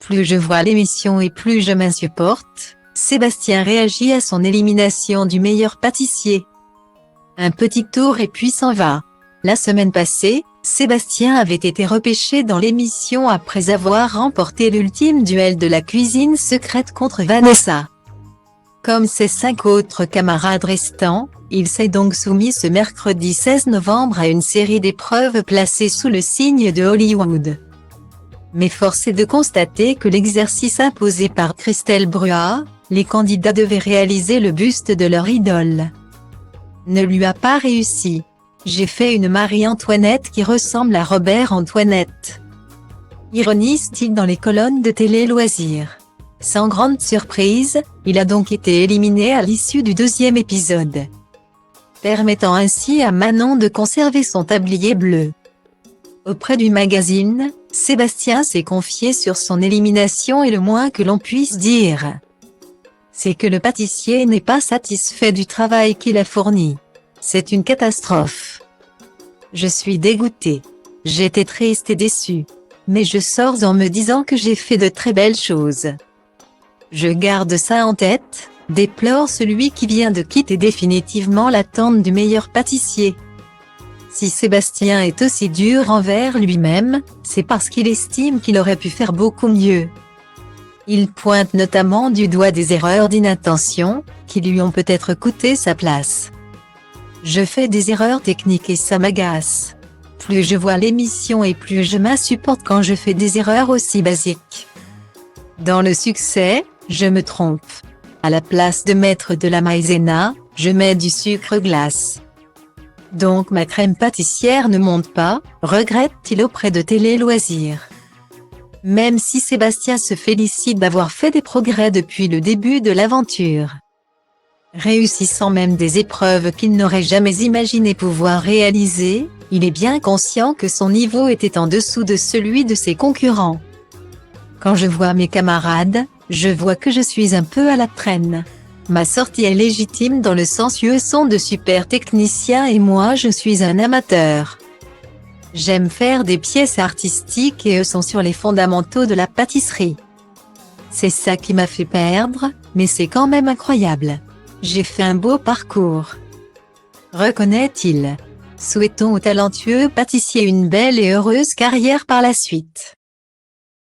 Plus je vois l'émission et plus je m'insupporte, Sébastien réagit à son élimination du meilleur pâtissier. Un petit tour et puis s'en va. La semaine passée, Sébastien avait été repêché dans l'émission après avoir remporté l'ultime duel de la cuisine secrète contre Vanessa. Comme ses 5 autres camarades restants, il s'est donc soumis ce mercredi 16 novembre à une série d'épreuves placées sous le signe de Hollywood. Mais force est de constater que l'exercice imposé par Christelle Bruat, les candidats devaient réaliser le buste de leur idole, ne lui a pas réussi. J'ai fait une Marie-Antoinette qui ressemble à Robert-Antoinette, ironise-t-il dans les colonnes de Télé Loisirs. Sans grande surprise, il a donc été éliminé à l'issue du 2e épisode, permettant ainsi à Manon de conserver son tablier bleu. Auprès du magazine, Sébastien s'est confié sur son élimination et le moins que l'on puisse dire, c'est que le pâtissier n'est pas satisfait du travail qu'il a fourni. C'est une catastrophe. Je suis dégoûté. J'étais triste et déçu. Mais je sors en me disant que j'ai fait de très belles choses. Je garde ça en tête, déplore celui qui vient de quitter définitivement l'attente du meilleur pâtissier. Si Sébastien est aussi dur envers lui-même, c'est parce qu'il estime qu'il aurait pu faire beaucoup mieux. Il pointe notamment du doigt des erreurs d'inattention, qui lui ont peut-être coûté sa place. Je fais des erreurs techniques et ça m'agace. Plus je vois l'émission et plus je m'insupporte quand je fais des erreurs aussi basiques. Dans le succès, je me trompe. À la place de mettre de la maïzena, je mets du sucre glace. Donc ma crème pâtissière ne monte pas, regrette-t-il auprès de Télé Loisirs. Même si Sébastien se félicite d'avoir fait des progrès depuis le début de l'aventure, réussissant même des épreuves qu'il n'aurait jamais imaginé pouvoir réaliser, il est bien conscient que son niveau était en dessous de celui de ses concurrents. Quand je vois mes camarades, je vois que je suis un peu à la traîne. Ma sortie est légitime dans le sens eux sont de super techniciens et moi je suis un amateur. J'aime faire des pièces artistiques et eux sont sur les fondamentaux de la pâtisserie. C'est ça qui m'a fait perdre, mais c'est quand même incroyable. J'ai fait un beau parcours, reconnaît-il. Souhaitons au talentueux pâtissier une belle et heureuse carrière par la suite.